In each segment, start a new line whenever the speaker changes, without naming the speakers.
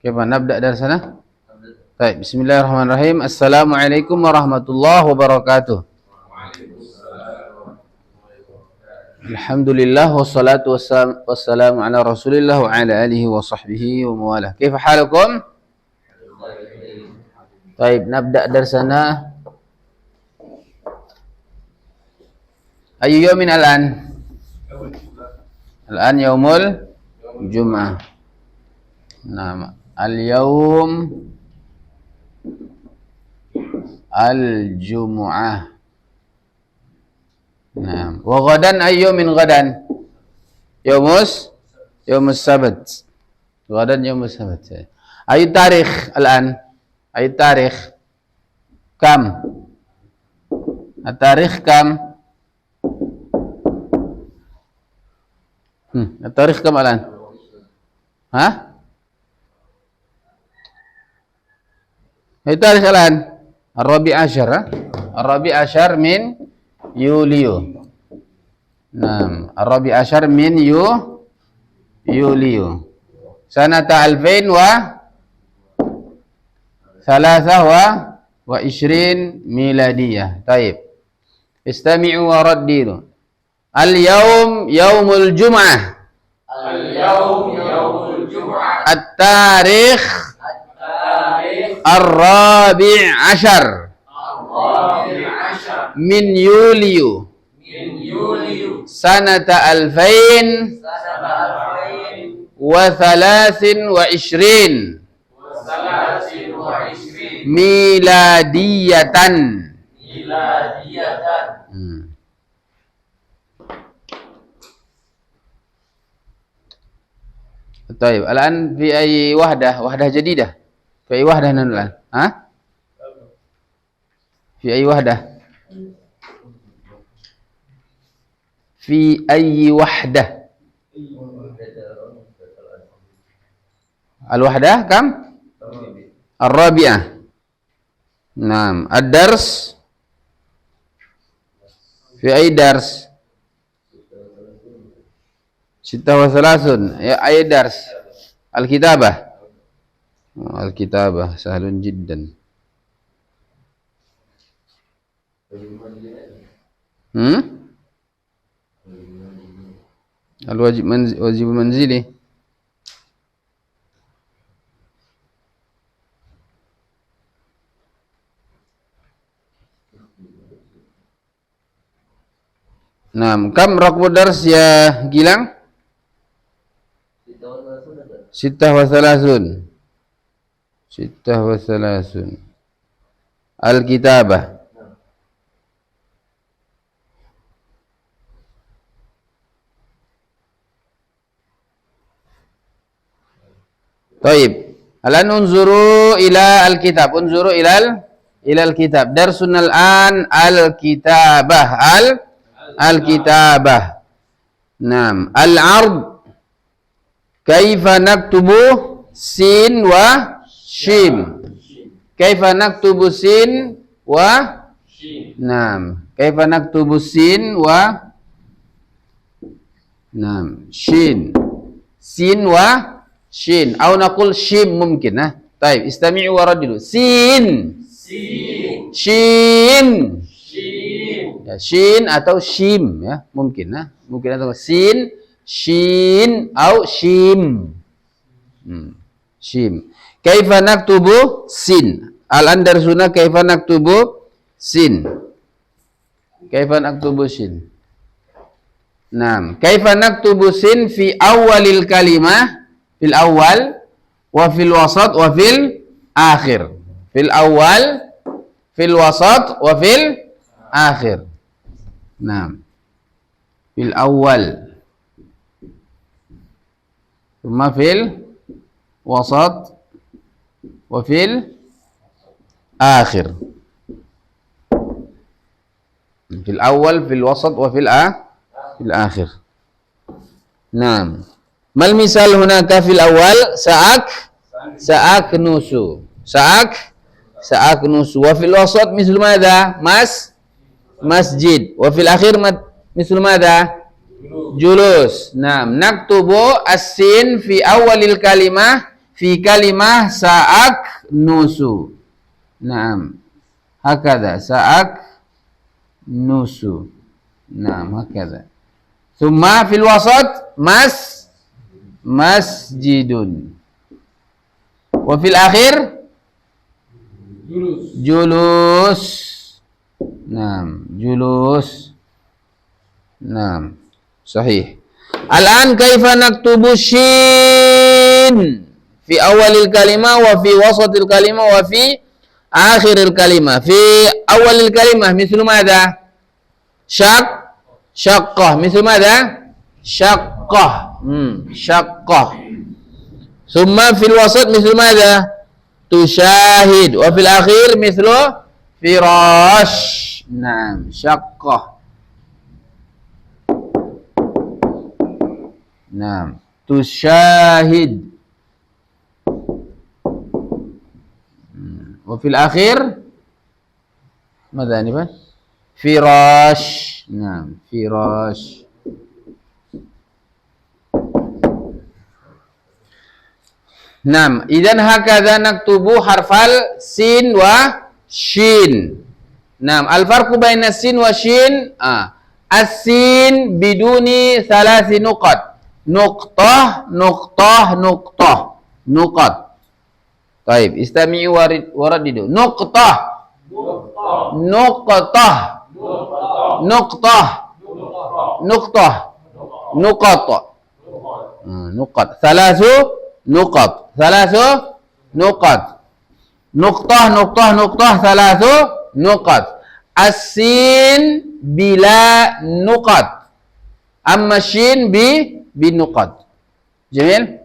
Kaifa nabda dari sana? Baik, bismillahirrahmanirrahim. Assalamualaikum warahmatullahi wabarakatuh. Alhamdulillah wassalatu wassalamu ala Rasulillah wa ala alihi wa sahbihi wa mawalah. Kaifa halukum? Baik, nabda dari sana. Ayu yawmin al-an? Al-an yaumul Jum'ah. Nama al-yawm al-Jum'ah. Nah, wa ghadan ayyu min ghadan? Yaumus Sabt. Ghadan yaumus Sabt. Ayu tarikh al-an? Ayu tarikh? Kam? At-tarikh kam? At-tarikh kam al-an? Ha? Ayu tarikh al-an? Ar-Rabi' Ashar. Ar-Rabi' Ashar min Yulio. Naam, Ar-Rabi' Ashar min Yulio. Sanata 2023 miladiyah. Taib. Istami'u wa raddiru. Al-yawm yaumul Jum'ah.
Al-yawm yaumul Jum'ah.
At-tarikh Ar-Rabi' Ashar. Min Yulio. Sanata 2023 miladiyatan. طيب الآن في أي وحدة جديدة؟ في أي وحدة نحن الآن؟ ها؟ في أي وحدة؟ في أي وحدة؟ الوحدة كم؟ الرابعة. نعم. الدرس في أي درس؟ 36. أي درس؟ الكتابة. الكتابة سهل جدا. الواجب منزلي. Naam, kam rakbu dars ya Gilang? 36. Al-kitabah. Taib. Alan unzuru ila al-kitab. Unzuru ila al-kitab. Darsun al-an al-kitabah. Al-kitabah. Naam. Al-ard. Kaifa naktubu sin wa shin. Kaifa naktubu sin wa shin. Naam. Kaifa naktubu sin wa naam. Shin. Sin wa shin. Atau naqul shim mungkin. Taib. Istami'u wa raddidu. Sin. Shin. Ya, shin atau shim ya, mungkin mungkin atau sin, shin atau shim. Shim. Kaifa naktubu sin? Al-andarsuna kaifa naktubu sin? Kaifa naktubu sin? Naam. Kaifa naktubu sin fi awalil kalimah? Fil awal wa fil wasat wa fil akhir. Fil awal, fil wasat wa fil akhir. Naam. Fil awal. Thumma fil wasat wa fil akhir. Fil awal, fil wasat, wa fil akhir. Naam. Mal misal hunaka fil awal sa'aknusu. Sa'aknusu. Wa fil wasat mislu madha? Masjid. Wa fil akhir mislu madha? Julus. Naam. Naktubu as-sin fi awalil kalimah fi kalimah sa'aknusu. Naam. Hakadha sa'aknusu. Naam, hakadha. Thumma fil wasat masjidun. Wa fil akhir julus. Naam, julus. Naam, sahih. Al-an kaifa naktubu shin fi awalil kalimah wa fi wasatil kalimah wa fi akhiril kalimah. Fi awalil kalimah mislu madha? Syaqqah. Mislu madha? Syaqqah. Syaqqah. Thumma fil wasat mislu madha? Tusyahid. Wa fil akhir mislu firash. Naam, syaqqah. Naam, tusyahid. Wa fil akhir madha ni Pak? Firash. Naam, firash. Naam, idzan hakadha naktubu harfal sin wa shin. Naam, al-farqu baina sin wa shin, as-sin biduni thalathi nuqat. Nuqtah, nuqtah, nuqtah. Nuqat. Taib, istami'u waradidu. Nuqtah. Nuqtah. Nuqtah. Nuqtah. Nuqat. Nuqat. Thalathu nuqat. Thalathu nuqat. Nuqtah, nuqtah, nuqtah. Thalathu nuqat. As-sin bila nuqat. Amma shin bi nuqat. Jamil?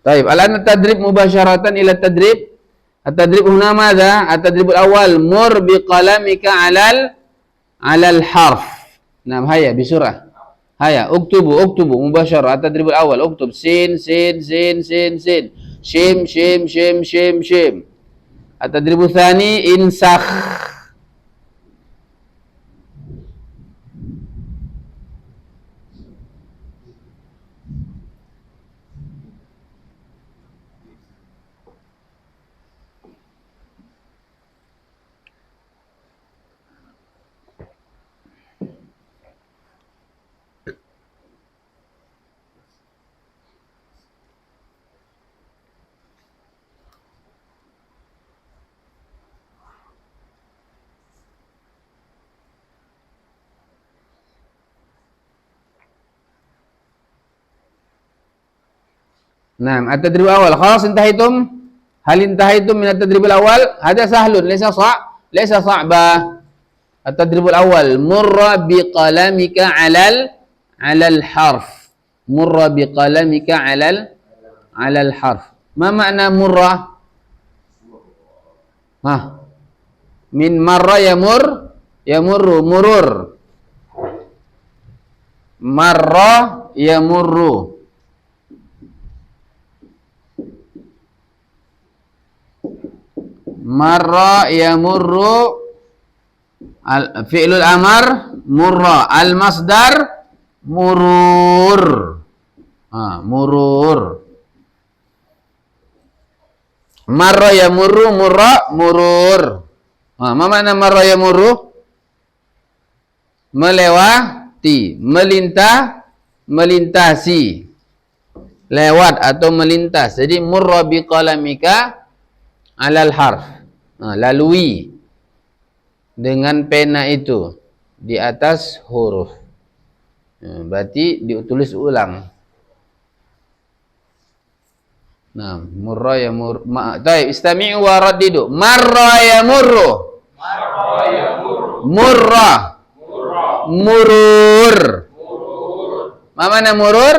Taib. Al-an tadrib mubasharatan ila tadrib. At-tadrib huna madha? At-tadrib al-awwal mur biqalamika 'alal harf. Naam, haya bisurah. Haya, uktubu mubashara. At-tadrib al-awwal uktub sin. Shim. At-tadrib ats-tsani insakh. Naam, at-tadrib al-awwal. Khalas intahaitum? Hal intahaitum min at-tadrib al-awwal? Hada sahlun, laysa sa'ba. At-tadrib al-awwal murra biqalamika 'alal harf. Murra biqalamika 'alal harf. Ma makna murra? Min marra yamurru murur. Marra yamurru. Marra yamurru fi'lul amar murra, al masdar murur. Murur. Marra yamurru murur. Ma makna marra yamurru? Melewati, melintasi. Lewat atau melintas. Jadi murra biqalamika 'alal harf. Lalui dengan pena itu di atas huruf. Berarti ditulis ulang. Nah, murra yamur. Taib, istami'u wa raddidu. Marra yamurru. Murra. Murur. Ma mana murur?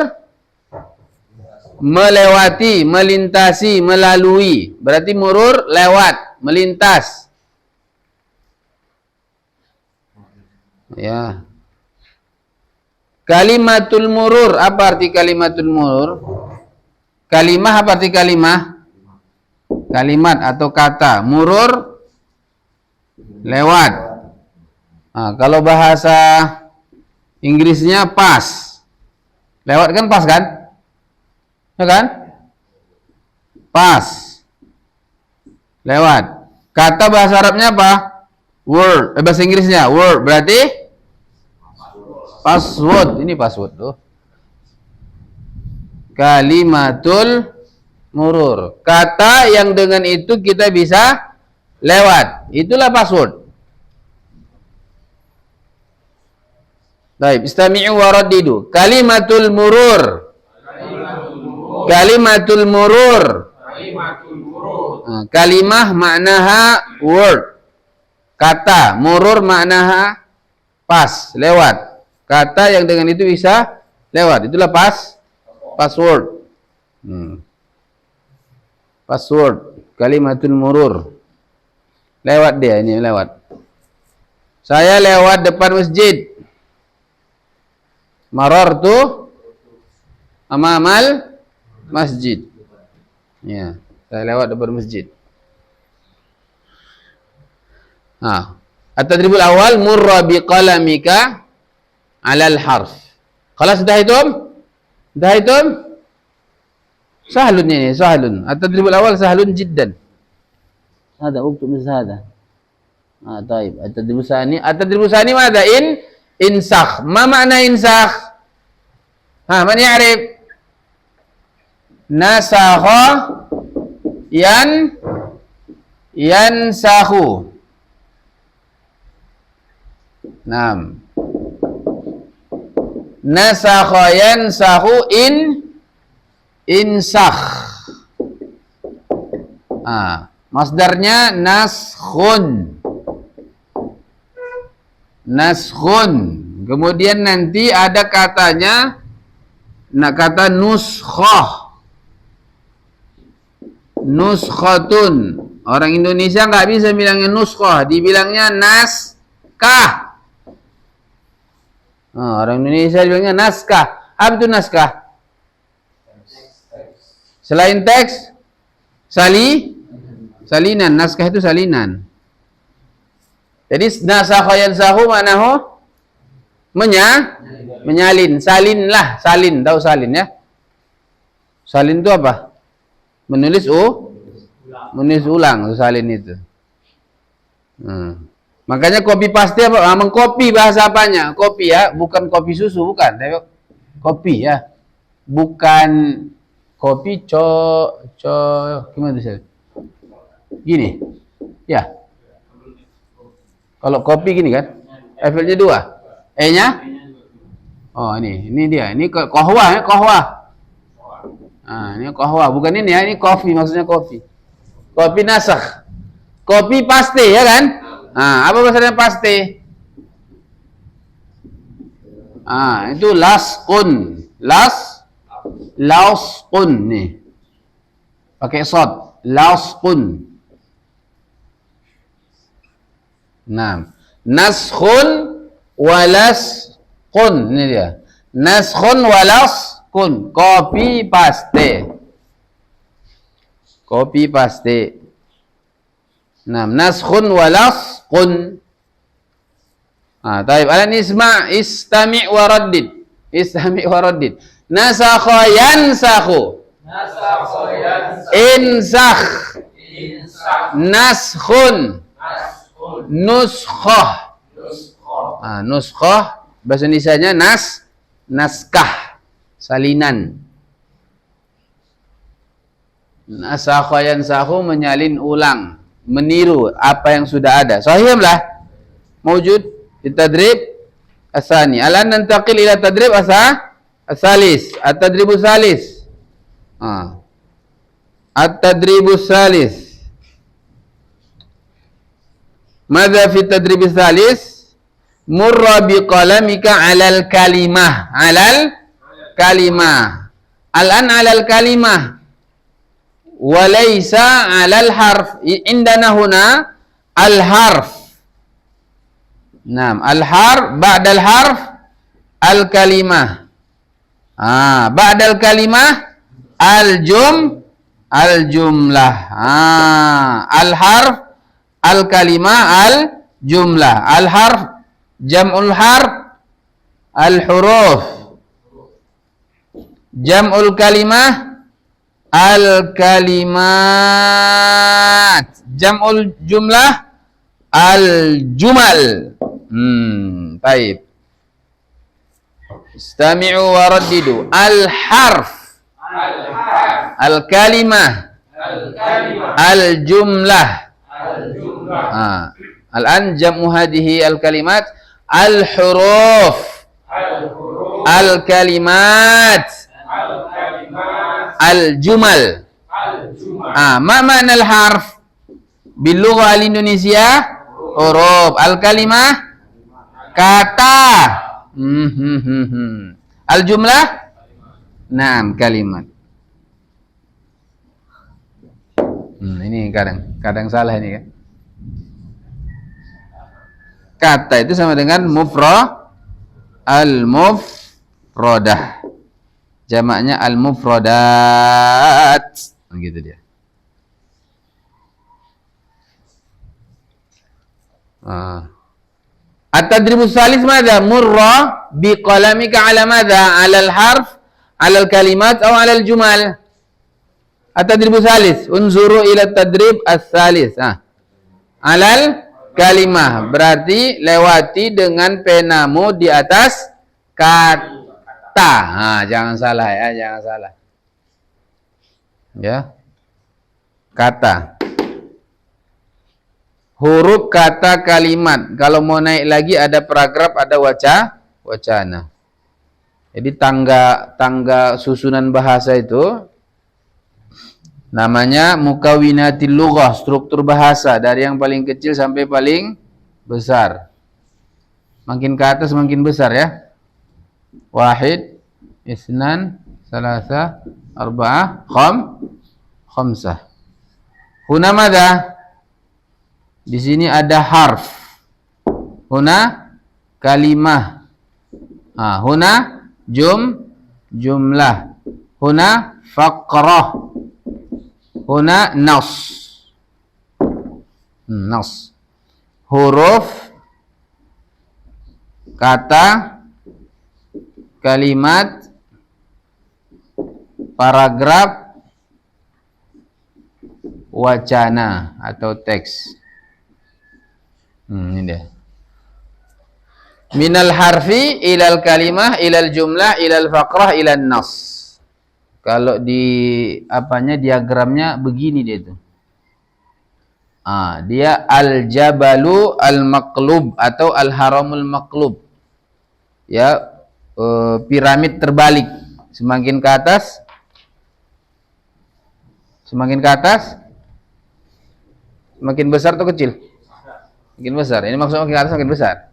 melewati, melintasi, melalui. Berarti murur lewat, melintas. Ya. Kalimatul murur, apa arti kalimatul murur? Kalimah apa arti kalimah? Kalimat atau kata. Murur lewat. Nah, kalau bahasa Inggrisnya pas. Lewat kan pas kan? Ya kan? Pas. Lewat. Kata bahasa Arabnya apa? Word. Bahasa Inggrisnya word. Berarti password. Ini password tuh. Kalimatul murur. Kata yang dengan itu kita bisa lewat. Itulah password. Baik, istami'u wa raddidu. Kalimatul murur. Kalimatul murur. Kalimah maknaha word. Kata, murur maknaha pas, lewat. Kata yang dengan itu bisa lewat. Itulah password. Password. Kalimatul murur. Lewat dia, ini lewat. Saya lewat depan masjid. Marartu amamal masjid. Ya, saya lewat depan masjid. At-tadribul awal murra biqalamika 'alal harf. Kalau sudah hitung? Sudah hitung? Sahlun ini, sahlun. At-tadribul awal sahlun jiddan. Hada uktub misal hada. Taib. At-tadribul tsani madza insakh. Ma makna insakh? Man ya'rif? Nasakha yansakhu. Naam. Nasakha yansakhu insakh. Masdarnya naskhun. Naskhun. Kemudian nanti ada katanya, kata nuskhah. Nuskhatun. Orang Indonesia nggak bisa bilangnya nuskhah, dibilangnya naskah. Orang Indonesia bilangnya naskah. Apa itu naskah? Selain teks, salinan. Naskah itu salinan. Jadi nasakha yansahu manahu menyalin. Salin. Tahu salin ya? Salin itu apa? Menulis ulang. Salin itu. Makanya copy paste apa? Mengcopy bahasa apanya? Copy ya, bukan kopi susu, bukan. Copy ya. Bukan kopi gimana tuh? Gini. Ya. Kalau kopi gini kan? F-nya 2. E-nya? Oh, ini dia. Ini qahwah ya, qahwah. Ini qahwah, bukan ini ya, ini kopi, maksudnya kopi. Kopi nasakh. Kopi paste ya kan? Apa maksudnya paste? Itu lasqun. Lasqun nih. Pakai shad. Lasqun. Nah, naskhun walasqun. Ini dia. Naskhun walasqun. Copy paste. Copy paste. Nah, naskhun walasqun. Taib. Alan isma' istami' wa raddid. Istami' wa raddid. Nasakha yansakhu. Insakh. Naskhun. Nuskhah. Nuskhah bahasa Indonesianya naskah, salinan. Nasakha yansakhu menyalin ulang, meniru apa yang sudah ada. Sahih lah. Mawjud di tadrib asani. Alan nantaqil ila tadrib asalis. At-tadribus salis. At-tadribus salis. Madza fi tadribis salis? Murra biqalamika 'alal kalimah. 'Alal kalimah. Al-an 'alal kalimah wa laysa 'alal harf. Indana huna al-harf. Naam, al-harf ba'dal harf al-kalimah. Ba'dal kalimah al-jumlah. Al-harf al-kalimah al-jumlah. Al-harf jam'ul harf al-huruf. Jam'ul kalimah al-kalimat. Jam'ul jumlah al-jumal. Baik. Istami'u wa raddidu. Al-harf al-kalimah al-jumlah. Al-an jam'u hadhihi al-kalimat al-huruf al-kalimat al-jumal. Ma ma'na al-harf bil lugha al-Indonesia? Huruf. Al-kalimah kata. Al-jumlah naam kalimat. Ini kadang salah ini kan. Kata itu sama dengan al-mufradah. Jamaknya al-mufradat. Begitu dia. At-tadribus salis madza? Murra biqalamika ala madza? Ala al-harf, ala al-kalimat, atau ala al-jumal? At-tadribus salis. Unzuru ila at-tadrib as-salis. Alal kalimah. Berarti lewati dengan penamu di atas kata. Jangan salah ya, jangan salah. Ya. Kata. Huruf kata kalimat. Kalau mau naik lagi ada paragraf, ada wacana. Jadi tangga susunan bahasa itu namanya mukawwinatil lughah, struktur bahasa dari yang paling kecil sampai paling besar. Makin ke atas makin besar ya. Wahid, isnan, salasa, arba'ah, khamsah. Huna madza? Di sini ada harf. Huna kalimah. Huna jumlah. Huna faqrah. Huna nas. Nas. Huruf, kata, kalimat, paragraf, wacana atau teks. Ini dia. Minal harfi ilal kalimah ilal jumlah ilal faqrah ilal nas. Kalau di apanya diagramnya begini dia itu. Dia al-jabalu al-maqlub atau al-haramul maqlub. Ya, piramid terbalik. Semakin ke atas semakin besar atau kecil? Makin besar. Ini maksudnya makin ke atas makin besar.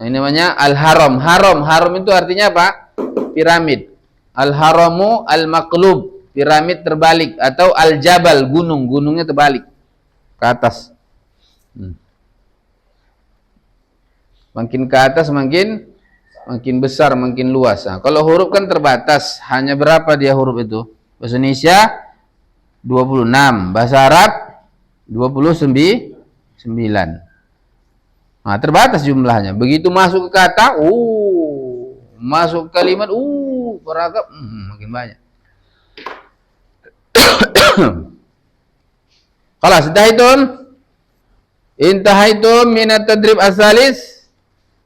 Ini namanya al-haram. Haram itu artinya apa? Piramid. Al-haramu al-maqlub, piramid terbalik, atau al-jabal, gunungnya terbalik ke atas. Makin ke atas makin besar, makin luas. Kalau huruf kan terbatas, hanya berapa dia huruf itu? Bahasa Indonesia 26, bahasa Arab 29. Terbatas jumlahnya. Begitu masuk ke kata, masuk ke kalimat, paragraf, makin banyak. Khalas, intahaitum min at-tadrib as-salis.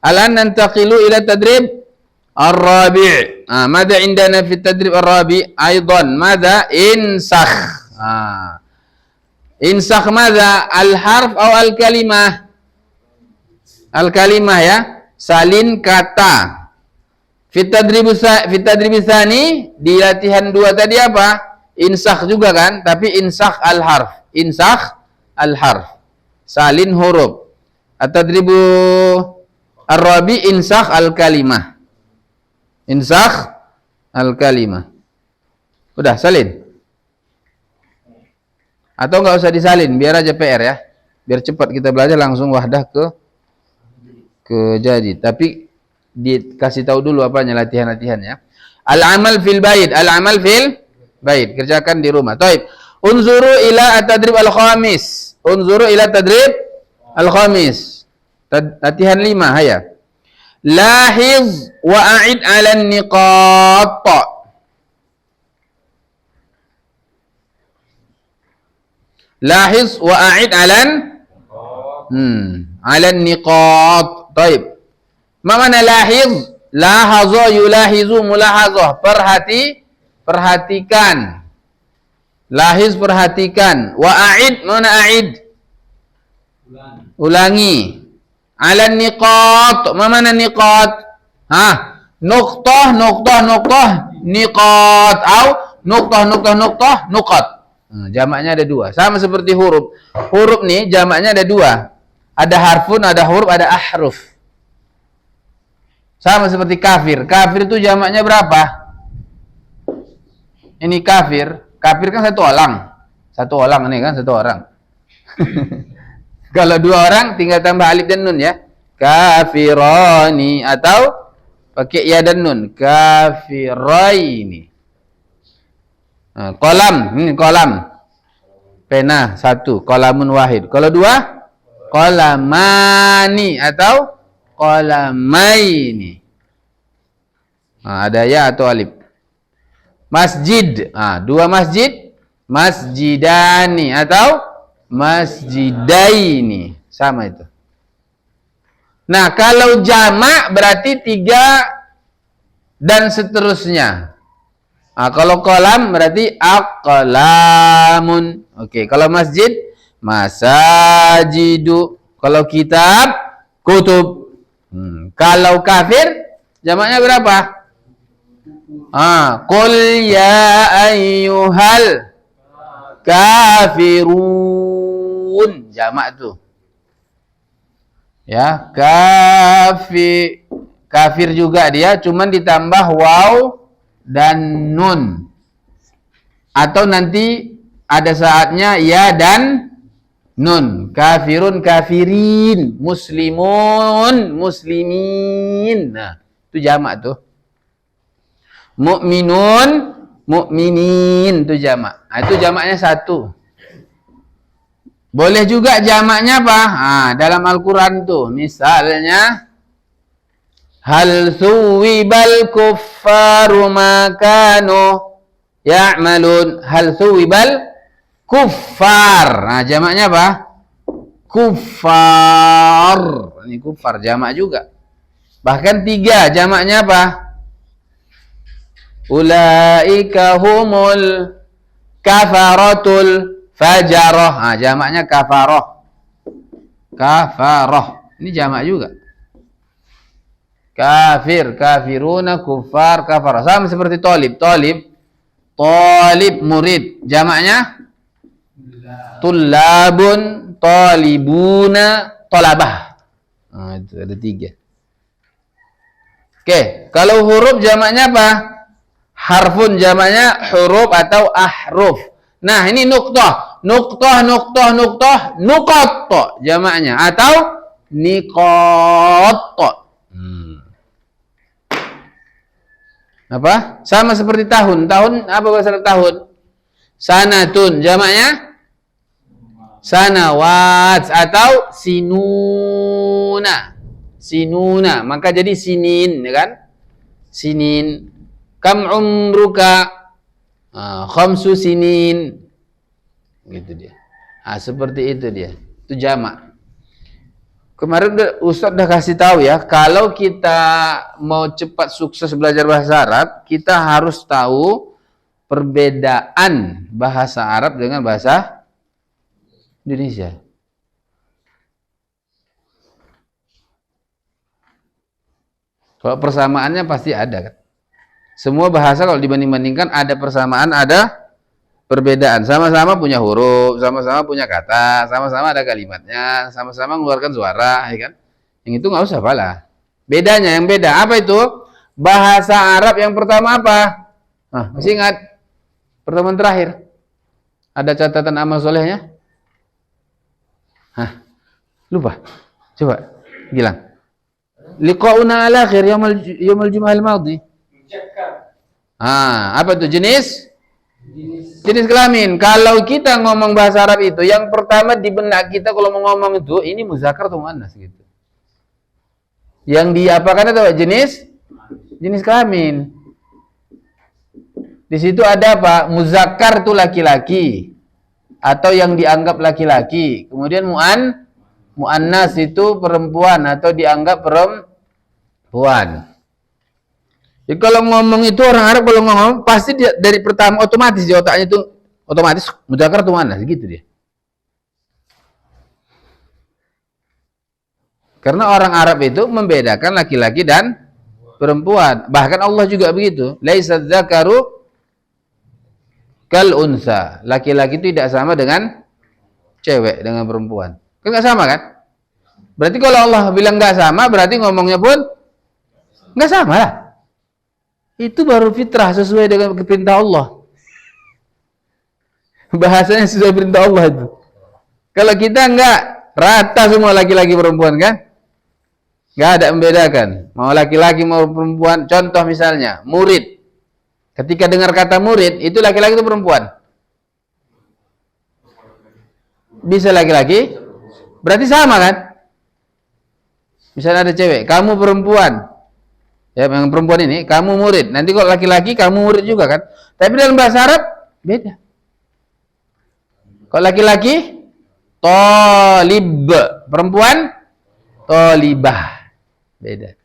Alan nantaqilu ila tadrib ar-rabi'. Madza indana fi at-tadrib ar-rabi' aidan? Madza? Insakh. Insakh madza? Al-harf atau al-kalimah? Al-kalimah ya. Salin kata. Fit tadribus tsani, di latihan 2 tadi apa? Insakh juga kan, tapi insakh al-harf. Insakh al-harf. Salin huruf. At-tadribu ar-rabi insakh al-kalimah. Insakh al-kalimah. Udah, salin. Atau nggak usah disalin, biar aja PR ya. Biar cepat kita belajar langsung wahdah ke jadi. Tapi dikasih tahu dulu apanya latihan-latihannya. Al-amal fil bait, al-amal fil bait. Kerjakan di rumah. Taib. Unzuru ila at-tadrib al-khamis. Unzuru ila tadrib al-khamis. Latihan 5, haya. Lahiz wa a'id 'ala an-niqat. Lahiz wa a'id 'ala an-niqat. Taib. Ma mana lahiz? Lahaza yulahizu mulahazah. Perhatikan. Lahiz perhatikan. Wa a'id, mana a'id? Ulangi. 'Ala niqat. Ma mana niqat? Nuqtah, niqat. Au nuqtah, nuqat. Jamaknya ada 2. Sama seperti huruf. Huruf nih jamaknya ada 2. Ada harfun, ada huruf, ada ahruf. Sama seperti kafir. Kafir itu jamaknya berapa? Ini kafir. Kafir kan satu orang. Satu orang ini kan, satu orang. Kalau 2 orang tinggal tambah alif dan nun ya. Kafirani atau pakai ya dan nun. Kafiraini. Nah, kolam, ini kolam. Pena 1, kolamun wahid. Kalau 2, kolamani atau qalamaini. Ada ya atau alif. Masjid. 2 masjid. Masjidani atau masjidaini. Sama itu. Nah, kalau jamak berarti 3 dan seterusnya. Kalau kolam berarti aqlamun. Oke, kalau masjid masajidu. Kalau kitab kutub. Kalau kafir jamaknya berapa? Qul ya ayyuhal kafirun. Jamak tuh. Ya, kafir juga dia, cuman ditambah waw dan nun. Atau nanti ada saatnya ya dan nun. Kafirun, kafirin. Muslimun, muslimin. Nah, itu jamak tuh. Mu'minun, mu'minin. Itu jamak. Itu jamaknya 1. Boleh juga jamaknya apa? Dalam Al-Quran tuh. Misalnya, hal thuwibal kuffaru makanu ya'malun. Hal thuwibal kuffar. Jamaknya apa? Kuffar. Ini kuffar jamak juga. Bahkan 3 jamaknya apa? Ulaika humul kafaratul fajarah. Jamaknya kafarah. Kafarah. Ini jamak juga. Kafir, kafiruna, kuffar, kafarah. Sama seperti talib. Talib murid. Jamaknya tullabun, talibuna, talabah. Itu ada 3. Oke, kalau huruf jamaknya apa? Harfun jamaknya huruf atau ahruf. Nah, ini nuqtah. Nuqtah jamaknya atau niqat. Apa? Sama seperti tahun. Tahun apa bahasa tahun? Sanatun jamaknya sanawat atau sinuna. Sinuna, maka jadi sinin, ya kan? Sinin. Kam umruka? Khamsu sinin. Gitu dia. Seperti itu dia. Itu jamak. Kemarin Ustaz udah kasih tahu ya, kalau kita mau cepat sukses belajar bahasa Arab, kita harus tahu perbedaan bahasa Arab dengan bahasa Indonesia. Kalau persamaannya pasti ada kan. Semua bahasa kalau dibanding-bandingkan ada persamaan, ada perbedaan. Sama-sama punya huruf, sama-sama punya kata, sama-sama ada kalimatnya, sama-sama mengeluarkan suara, ya kan? Yang itu nggak usah apalah. Bedanya, yang beda apa itu? Bahasa Arab yang pertama apa? Masih ingat? Pertemuan terakhir. Ada catatan amal solehnya? Hah? Lupa. Coba bilang. Liqa'una ala akhir yaumul jum'ah al-madhi. Apa itu jenis? Jenis kelamin. Kalau kita ngomong bahasa Arab itu, yang pertama di benak kita kalau mau ngomong itu, ini muzakkar atau muannas gitu. Yang diapakan itu jenis kelamin. Di situ ada apa? Muzakkar itu laki-laki atau yang dianggap laki-laki. Kemudian muannas itu perempuan atau dianggap perempuan. Jadi kalau ngomong itu orang Arab kalau ngomong pasti dia, dari pertama otomatis di otaknya itu otomatis muzakkar atau muannas gitu dia. Karena orang Arab itu membedakan laki-laki dan perempuan. Bahkan Allah juga begitu. Laisa dzakaru kal unsa, laki-laki itu tidak sama dengan cewek, dengan perempuan. Kan nggak sama kan? Berarti kalau Allah bilang nggak sama, berarti ngomongnya pun nggak sama lah. Itu baru fitrah sesuai dengan perintah Allah. Bahasanya sesuai perintah Allah itu. Kalau kita nggak rata semua laki-laki perempuan kan? Nggak ada membedakan. Mau laki-laki mau perempuan. Contoh misalnya murid. Ketika dengar kata murid, itu laki-laki atau perempuan? Bisa laki-laki, berarti sama kan? Misalnya ada cewek, kamu perempuan. Ya, yang perempuan ini, kamu murid. Nanti kalau laki-laki, kamu murid juga kan? Tapi dalam bahasa Arab, beda. Kalau laki-laki, tolib. Perempuan, tolibah. Beda.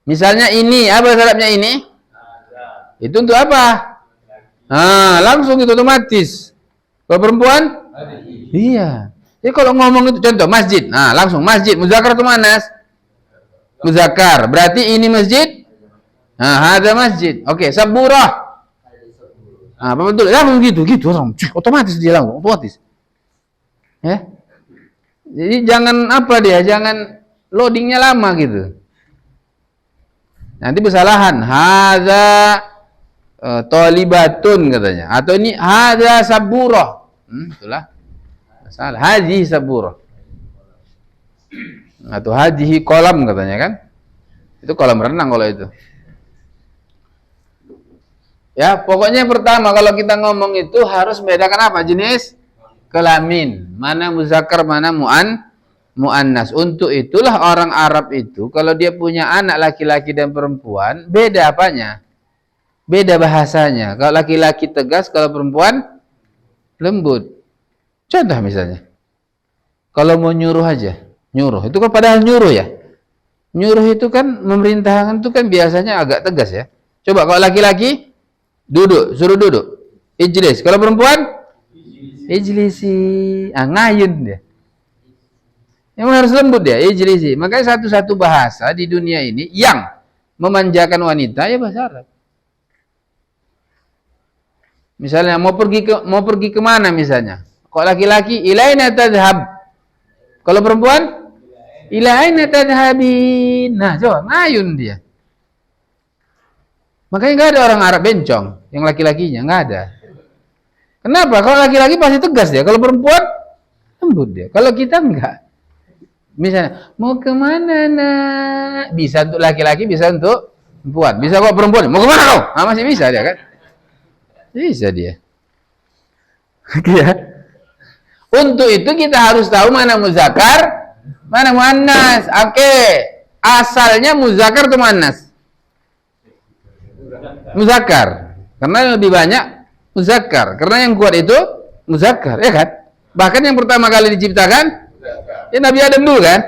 Misalnya ini, apa Arabnya ini? Itu untuk apa? Langsung itu otomatis. Kalau perempuan? Iya. Jadi kalau ngomong itu contoh masjid. Langsung masjid. Muzakkar atau muannas? Muzakkar. Berarti ini masjid? Ada masjid. Oke, saburah. Apa betul? Langsung gitu orang. Otomatis dia langsung, otomatis. Ya. Jadi jangan jangan loadingnya lama gitu. Nanti kesalahan. Hadza talibatun katanya. Atau ini hadza saburah. Itulah. Salah. Hadhihi saburah. Atau hadhihi kolam katanya kan. Itu kolam renang kalau itu. Ya, pokoknya pertama kalau kita ngomong itu harus membedakan apa? Jenis kelamin. Mana muzakkar, mana muannas. Untuk itulah orang Arab itu kalau dia punya anak laki-laki dan perempuan, beda apanya? Beda bahasanya. Kalau laki-laki tegas, kalau perempuan lembut. Contoh misalnya. Kalau mau nyuruh aja, nyuruh. Itu kan padahal nyuruh ya. Nyuruh itu kan memerintahkan itu kan biasanya agak tegas ya. Coba kalau laki-laki duduk, suruh duduk. Ijlis. Kalau perempuan ijlisi. Ngayun dia. Memang harus lembut ya, ijlisi. Makanya satu-satu bahasa di dunia ini yang memanjakan wanita ya bahasa Arab. Misalnya mau pergi kemana misalnya? Kalau laki-laki ilaina tadhhab. Kalau perempuan ilaina tadhhabin. Nah, coba ngayun dia. Makanya nggak ada orang Arab bencong yang laki-lakinya, nggak ada. Kenapa? Kalau laki-laki pasti tegas dia. Kalau perempuan lembut dia. Kalau kita enggak. Misalnya, mau kemana nak? Bisa untuk laki-laki, bisa untuk perempuan. Bisa kok perempuan, mau kemana kau? Masih bisa dia kan? Bisa dia. Ya. Untuk itu kita harus tahu mana muzakkar, mana muannas. Oke. Asalnya muzakkar atau muannas? Muzakkar. Karena lebih banyak muzakkar. Karena yang kuat itu muzakkar, ya kan? Bahkan yang pertama kali diciptakan ya Nabi Adam dulu kan,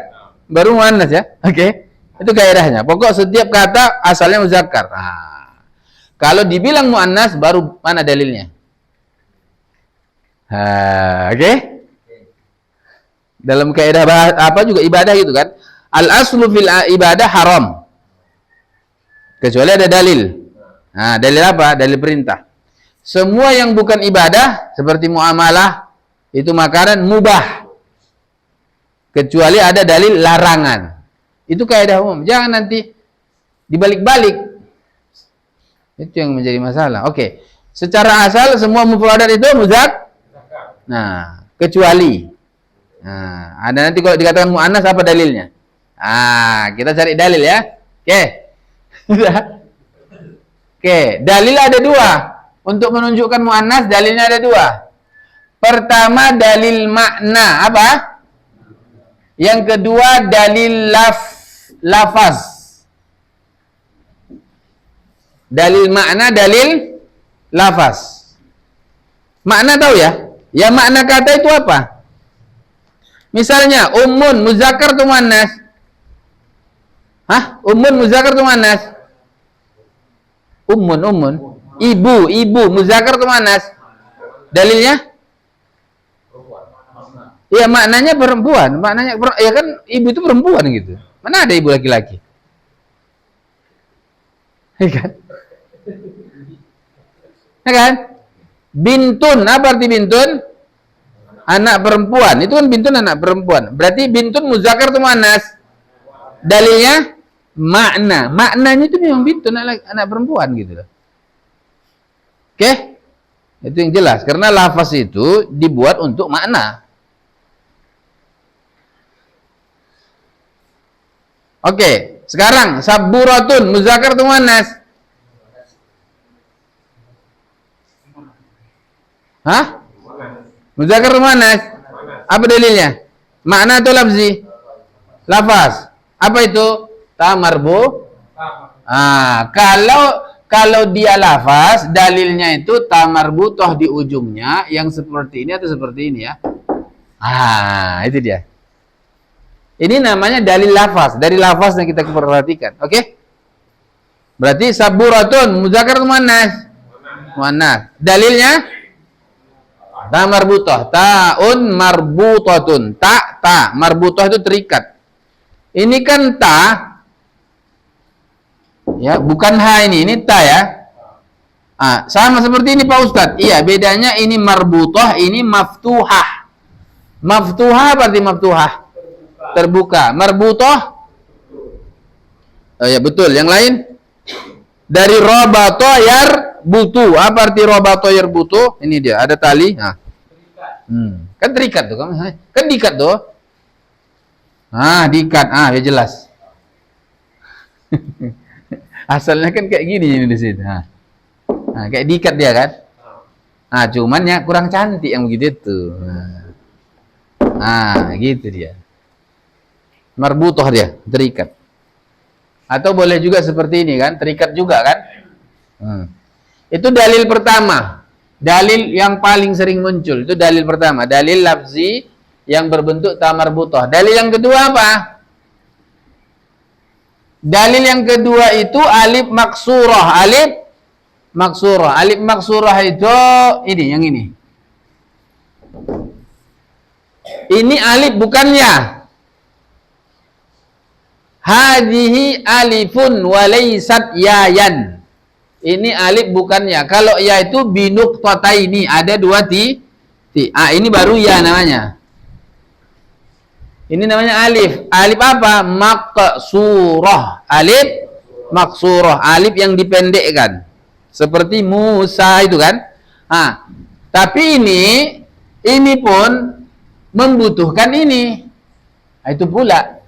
baru muannas ya. Oke. Itu kaidahnya. Pokok setiap kata asalnya muzakkar. Kalau dibilang muannas baru mana dalilnya? Oke. Dalam kaidah apa juga ibadah gitu kan. Al aslu fil ibadah haram. Kecuali ada dalil. Dalil apa? Dalil perintah. Semua yang bukan ibadah seperti muamalah itu makanan mubah. Kecuali ada dalil larangan. Itu kaidah umum. Jangan nanti dibalik-balik. Itu yang menjadi masalah. Oke. Secara asal semua mufradat itu muzak. Nah, kecuali. Nah, ada nanti kalau dikatakan muannas apa dalilnya? Kita cari dalil ya. Oke. Oke, dalil ada dua. Untuk menunjukkan muannas dalilnya ada dua. Pertama dalil makna, apa? Yang kedua dalil lafaz. Dalil makna, dalil lafaz. Makna tahu ya? Ya makna kata itu apa? Misalnya ummun muzakkar atau muannas? Hah? Ummun muzakkar atau muannas? Ummun. Ibu muzakkar atau muannas? Dalilnya? Ya maknanya perempuan, ya kan ibu itu perempuan gitu. Mana ada ibu laki-laki? Ya kan? Ya kan? Bintun, apa arti bintun? Anak perempuan. Itu kan bintun anak perempuan. Berarti bintun muzakkar atau muannas? Dalilnya makna. Maknanya itu memang bintun anak perempuan gitu loh. Oke? Itu yang jelas karena lafaz itu dibuat untuk makna. Oke, sekarang saburatun muzakkar atau muannas? Hah? Muzakkar atau muannas? Apa dalilnya? Makna atau lafzi? Lafaz. Apa itu? Tamarbu. Kalau dia lafaz, dalilnya itu tamarbutoh di ujungnya yang seperti ini atau seperti ini ya. Itu dia. Ini namanya dalil lafaz. Dari lafaz yang kita perhatikan. Oke? Berarti saburatun muzakkar atau muannas? Muannas. Dalilnya ta marbutoh. Ta'un marbutatun. Ta marbutoh itu terikat. Ini kan ta ya, bukan ha ini ta ya. Sama seperti ini Pak Ustadz. Iya, bedanya ini marbutoh, ini maftuhah. Maftuhah berarti maftuhah terbuka. Marbutoh, ya betul. Yang lain dari robato yarbutu. Apa arti robato yarbutu? Ini dia, ada tali. Kan terikat tuh, kan diikat tuh. Diikat. Ya jelas. Asalnya kan kayak gini ini di sini. Kayak diikat dia kan. Cuman ya kurang cantik yang begitu tuh. Gitu dia. Marbutoh dia, terikat. Atau boleh juga seperti ini kan, terikat juga kan. Itu dalil pertama. Dalil yang paling sering muncul itu dalil pertama, dalil lafzi yang berbentuk ta marbutoh. Dalil yang kedua apa? Dalil yang kedua itu alif maksurah. Alif maksurah itu ini, yang ini. Ini alif bukan ya. Hadhihi alifun walaysat yayan. Ini alif bukan ya. Kalau ya itu binuqtataini, ada dua ini baru ya namanya. Ini namanya alif. Alif apa? Maqsurah. Alif maqsurah. Alif yang dipendekkan. Seperti Musa itu kan. Tapi ini pun membutuhkan ini. Itu pula.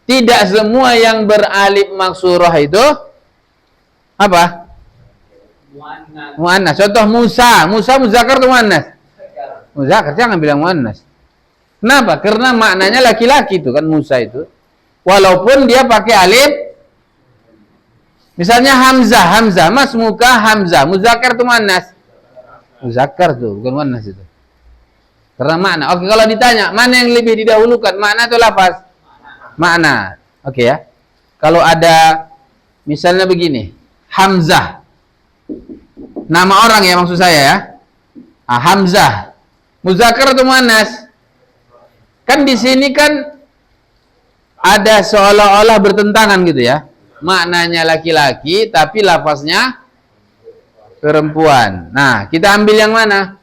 Tidak semua yang beralif maksurah itu apa? Muannas. Contoh Musa muzakkar atau muannas? Muzakkar, jangan bilang muannas. Kenapa? Karena maknanya laki-laki itu kan Musa itu. Walaupun dia pakai alif. Misalnya Hamzah, Mas muka Hamzah, muzakkar atau muannas? Muzakkar tuh, bukan muannas itu. Karena makna. Oke, kalau ditanya, mana yang lebih didahulukan, makna atau lafaz? Makna. Oke ya. Kalau ada misalnya begini, Hamzah. Nama orang ya maksud saya ya. Hamzah. Muzakkar atau muannas? Kan di sini kan ada seolah-olah bertentangan gitu ya. Maknanya laki-laki tapi lafaznya perempuan. Nah, kita ambil yang mana?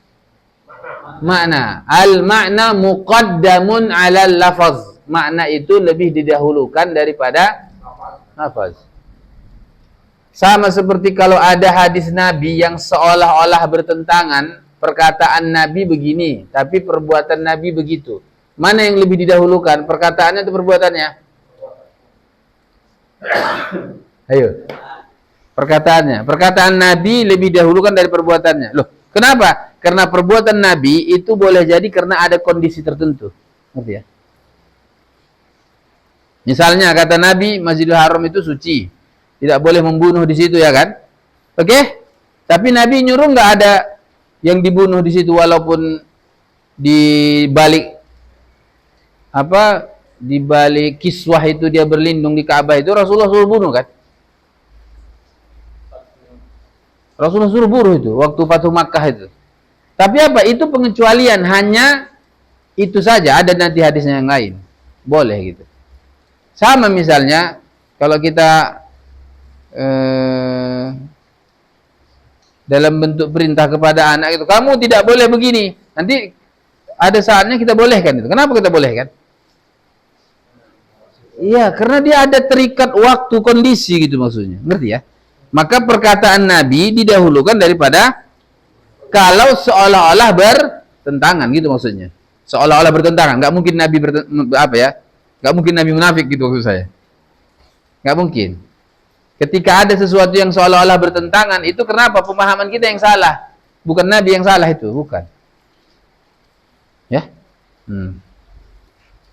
Makna. Al-makna muqaddamun 'alal lafaz. Makna itu lebih didahulukan daripada Hafaz. Sama seperti kalau ada hadis Nabi yang seolah-olah bertentangan, perkataan Nabi begini, tapi perbuatan Nabi begitu. Mana yang lebih didahulukan? Perkataannya atau perbuatannya? Ayo. Perkataannya. Perkataan Nabi lebih dahulukan dari perbuatannya. Loh, kenapa? Karena perbuatan Nabi itu boleh jadi karena ada kondisi tertentu. Ngerti ya? Misalnya kata Nabi, Masjidil Haram itu suci. Tidak boleh membunuh di situ, ya kan? Oke? Tapi Nabi nyuruh nggak ada yang dibunuh di situ walaupun di balik di balik kiswah itu dia berlindung di Ka'bah itu Rasulullah suruh bunuh kan? Rasulullah suruh bunuh itu waktu Fathu Makkah itu. Tapi apa? Itu pengecualian, hanya itu saja, ada nanti hadisnya yang lain. Boleh gitu. Sama misalnya kalau kita dalam bentuk perintah kepada anak itu, kamu tidak boleh begini. Nanti ada saatnya kita bolehkan itu. Kenapa kita bolehkan? Iya, karena dia ada terikat waktu, kondisi gitu maksudnya. Ngerti ya? Maka perkataan Nabi didahulukan daripada kalau seolah-olah bertentangan gitu maksudnya. Seolah-olah bertentangan. Nggak mungkin Nabi nggak mungkin Nabi munafik gitu maksud saya. Nggak mungkin. Ketika ada sesuatu yang seolah-olah bertentangan, itu kenapa? Pemahaman kita yang salah. Bukan Nabi yang salah itu, bukan. Ya?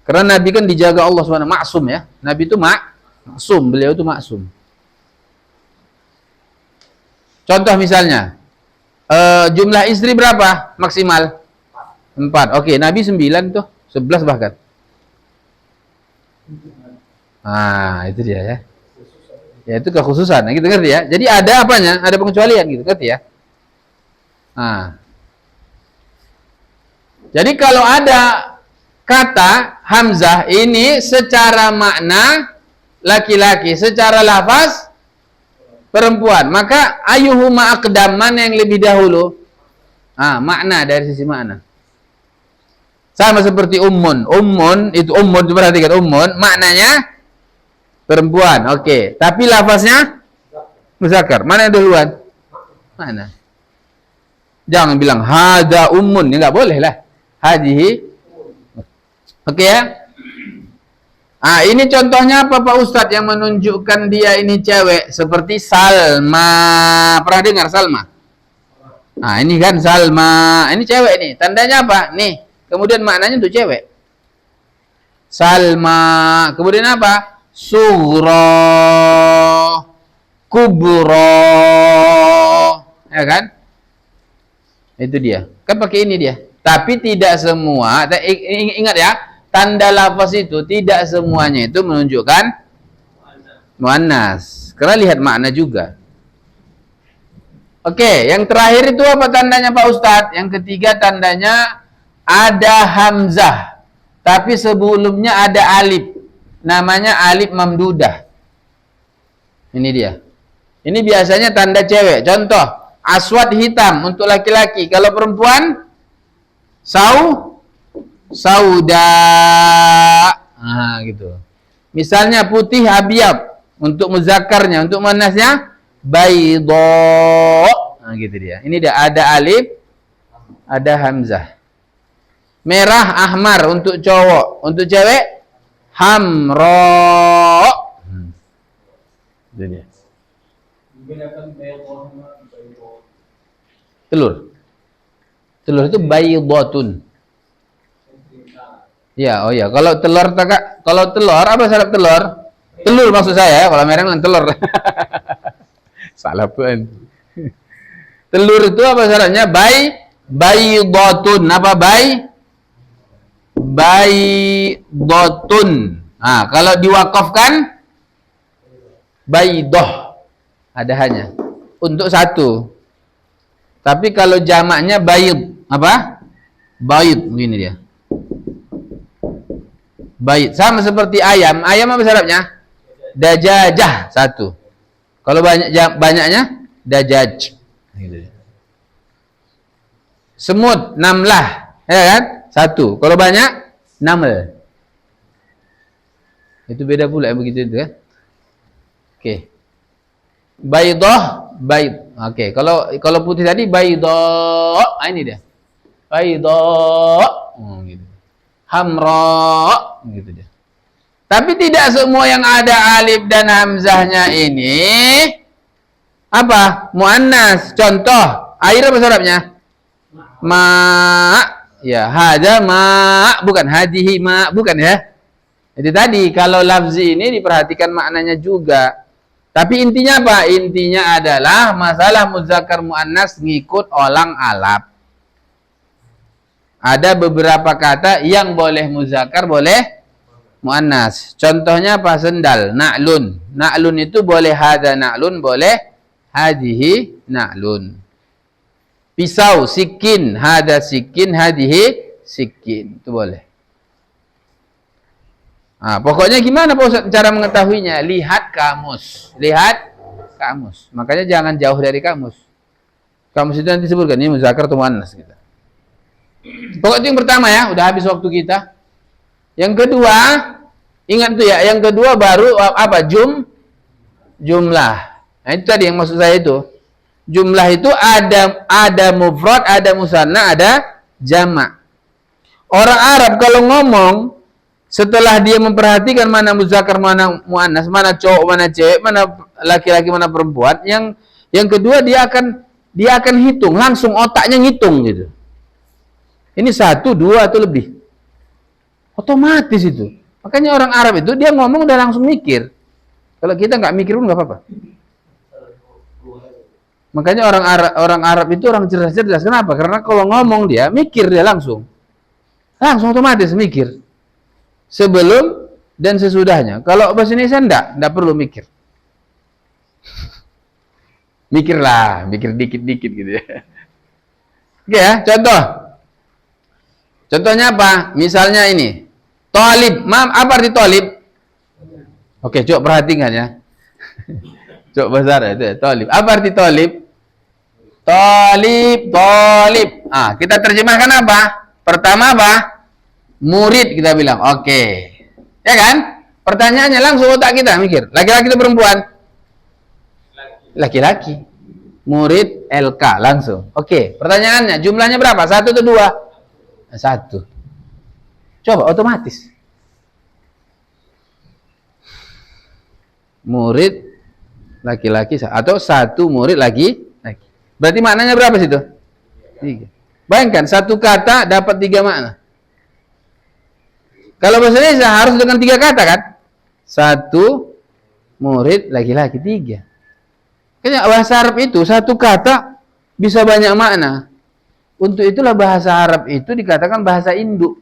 Karena Nabi kan dijaga Allah SWT, maksum ya. Nabi itu maksum, beliau itu maksum. Contoh misalnya, jumlah istri berapa maksimal? 4. Oke, Nabi 9 tuh, 11 bahkan. Ah, itu dia ya. Ya itu kekhususan, gitu ngerti ya. Jadi ada apanya? Ada pengecualian gitu, ngerti ya. Nah. Jadi kalau ada kata hamzah ini secara makna laki-laki, secara lafaz perempuan, maka ayyuhuma aqdam, mana yang lebih dahulu? Makna, dari sisi makna. Sama seperti ummun. Ummun itu perhatikan, ummun maknanya perempuan, oke. Tapi lafaznya muzakkar. Mana yang duluan? Mana? Jangan bilang hada ummun, ya nggak boleh lah. Hadhihi. Oke ya? Ini contohnya apa Pak Ustadz yang menunjukkan dia ini cewek, seperti Salma. Pernah dengar Salma? Ini kan Salma. Ini cewek nih. Tandanya apa? Nih. Kemudian maknanya untuk cewek. Salma. Kemudian apa? Sughra, kubra, ya kan? Itu dia. Kan pakai ini dia. Tapi tidak semua. Ingat ya, tanda lafaz itu tidak semuanya itu menunjukkan muannas. Karena lihat makna juga. Oke, yang terakhir itu apa tandanya Pak Ustadz? Yang ketiga tandanya ada hamzah, tapi sebelumnya ada alif. Namanya alif mamdudah. Ini dia. Ini biasanya tanda cewek. Contoh, aswad hitam untuk laki-laki. Kalau perempuan, sauda. Gitu. Misalnya putih abyad untuk muzakkarnya, untuk muannasnya baydha. Gitu dia. Ini dia, ada alif, ada hamzah. Merah ahmar untuk cowok, untuk cewek hamra. Jadi telur. Telur itu baydhatun. Ya, oh ya. Kalau telur apa syarat telur? Telur maksud saya, kalau merah dengan telur. Salah pun. Telur itu apa syaratnya? Baydhatun. Apa baydhatun. Kalau diwakafkan baydoh, ada hanya untuk satu. Tapi kalau jamaknya bayd, apa? Bayd, begini dia. Bayd, sama seperti ayam. Ayam apa syaratnya? Dajajah, satu. Kalau banyaknya dajaj. Semut, namlah, ya kan? Satu. Kalau banyak, naml. Itu beda pula begitu itu kan. Oke. Baidah, baid. Oke, kalau putih tadi baidah. Ini dia. Baidah. Gitu. Hamra, gitu dia. Tapi tidak semua yang ada alif dan hamzahnya ini apa? Muannas. Contoh, air apa Arabnya? Ma. Ya, hada ma, bukan hadihi ma, bukan ya. Jadi tadi kalau lafzi ini diperhatikan maknanya juga. Tapi intinya apa? Intinya adalah masalah muzakkar muannas ngikut olang alaf. Ada beberapa kata yang boleh muzakkar, boleh muannas. Contohnya apa? Sendal, na'lun. Na'lun itu boleh hada na'lun, boleh hadihi na'lun. Pisau, sikin, hada sikin, hadihi sikin. Itu boleh. Nah, pokoknya gimana Pak Ustaz cara mengetahuinya? Lihat kamus. Lihat kamus. Makanya jangan jauh dari kamus. Kamus itu nanti disebutkan ini muzakkar atau muannas gitu. Pokoknya itu yang pertama ya, udah habis waktu kita. Yang kedua, ingat tuh ya, yang kedua baru apa? Jumlah. Nah, itu tadi yang maksud saya itu. Jumlah itu ada mufrad, ada musanna, ada jamak. Orang Arab kalau ngomong setelah dia memperhatikan mana muzakkar, mana muannas, mana cowok, mana cewek, mana laki-laki, mana perempuan, yang kedua dia akan hitung, langsung otaknya ngitung gitu. Ini 1, 2 atau lebih. Otomatis itu. Makanya orang Arab itu dia ngomong udah langsung mikir. Kalau kita nggak mikir pun nggak apa-apa. Makanya orang Arab itu orang cerdas-cerdas. Kenapa? Karena kalau ngomong dia mikir dia langsung otomatis mikir. Sebelum dan sesudahnya. Kalau bahasa Indonesia enggak perlu mikir. Mikirlah, mikir dikit-dikit gitu ya. Oke ya, contoh. Contohnya apa? Misalnya ini. Thalib. Apa arti thalib? Oke, coba perhatikan ya. Coba bahasa itu ya, thalib. Apa arti thalib? Thalib. Ah, kita terjemahkan apa? Pertama apa? Murid kita bilang. Oke. Ya kan? Pertanyaannya langsung otak kita mikir. Laki-laki atau perempuan? Laki-laki. Murid LK langsung. Oke. Pertanyaannya jumlahnya berapa? 1 atau 2? 1. Coba otomatis. Murid laki-laki atau 1 murid laki. Berarti maknanya berapa situ? 3. Bayangkan satu kata dapat 3 makna. Kalau bahasa Indonesia harus dengan 3 kata kan? 1 murid laki-laki 3. Kayaknya bahasa Arab itu satu kata bisa banyak makna. Untuk itulah bahasa Arab itu dikatakan bahasa induk.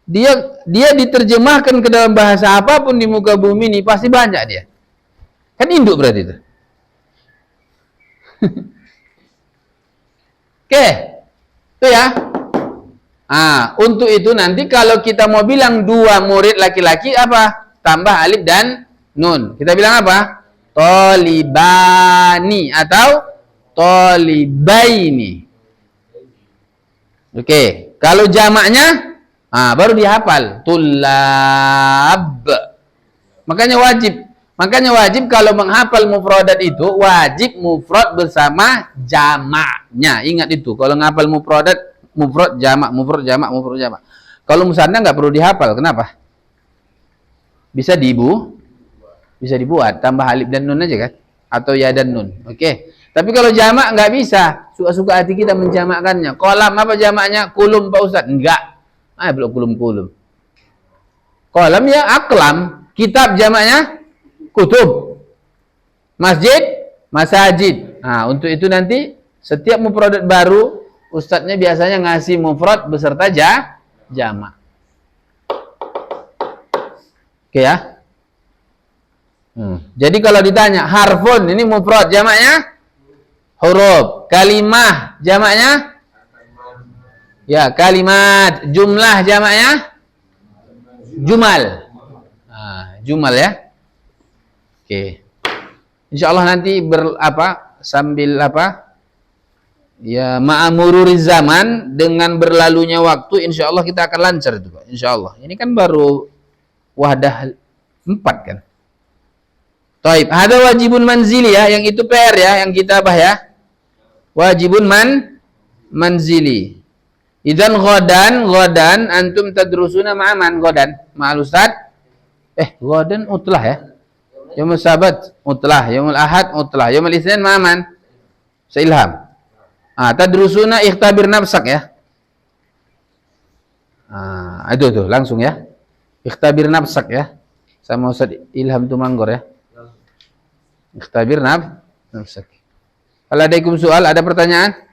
Dia diterjemahkan ke dalam bahasa apapun di muka bumi ini pasti banyak dia. Kan induk berarti itu. Oke, itu ya. Untuk itu nanti kalau kita mau bilang 2 murid laki-laki apa? Tambah alif dan nun. Kita bilang apa? Thalibani atau thalibaini. Oke, kalau jamaknya baru dihafal. Tullab. Makanya wajib kalau menghafal mufradat itu wajib mufrad bersama jamaknya. Ingat itu. Kalau menghafal mufrad jamak. Kalau musanna nggak perlu dihafal. Kenapa? Bisa dibuat tambah alif dan nun aja kan? Atau ya dan nun. Oke. Tapi kalau jamak nggak bisa. Suka-suka hati kita menjamakkannya. Kolam apa jamaknya? Kulum Pak Ustaz? Enggak. Belum kulum. Kolam ya aklam. Kitab jamaknya kutub. Masjid, masajid. Untuk itu nanti setiap mufradat baru ustadznya biasanya ngasih mufrad beserta jamak. Oke ya. Jadi kalau ditanya harfun ini mufrad jamaknya huruf. Kalimah jamaknya ya kalimat. Jumlah jamaknya jumal. Jumal ya. Oke. Insyaallah nanti sambil ya ma'amururi zaman dengan berlalunya waktu insyaallah kita akan lancar itu Pak. Insyaallah. Ini kan baru wahdah 4 kan. Taib. Ada wajibun manzili ya, yang itu PR ya, yang kita bahas ya. Wajibun manzili. Idzan ghadan antum tadrusuna ma'aman ghadan. Ma'al ustad. Ghadan utlah ya. Yaumul sabat utlah, yaumul ahad utlah, yaumul itsnin ma'aman. Seilham. Tadrusuna ikhtabir nafsak ya. Itu tuh langsung ya. Ikhtabir nafsak ya. Sama Ustaz Ilham Tumanggor ya. Ikhtabir nafsak. Waalaikum soal, ada pertanyaan?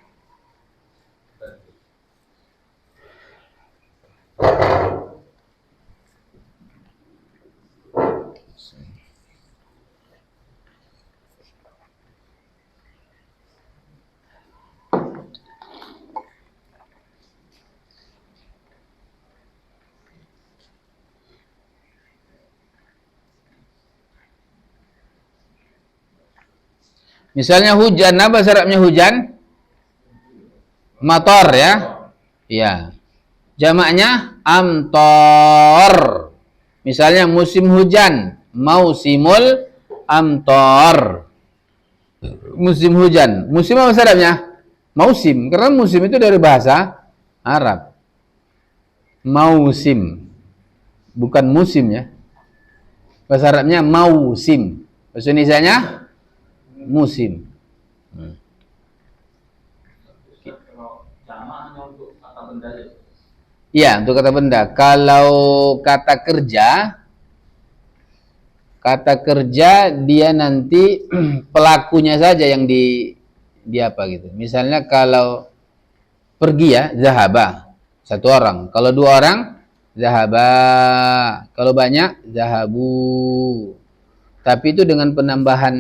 Misalnya hujan, apa syaratnya hujan? Matar ya. Iya. Jamaknya amtor. Misalnya musim hujan, mausimul amtor. Musim hujan. Musim apa syaratnya? Mausim. Karena musim itu dari bahasa Arab. Mausim. Bukan musim ya. Bahasa Arabnya mausim. Bahasa Indonesianya musim. Iya, untuk kata benda. Kalau kata kerja dia nanti pelakunya saja yang di apa gitu. Misalnya kalau pergi ya, zahaba, satu orang. Kalau dua orang, zahaba. Kalau banyak, zahabu. Tapi itu dengan penambahan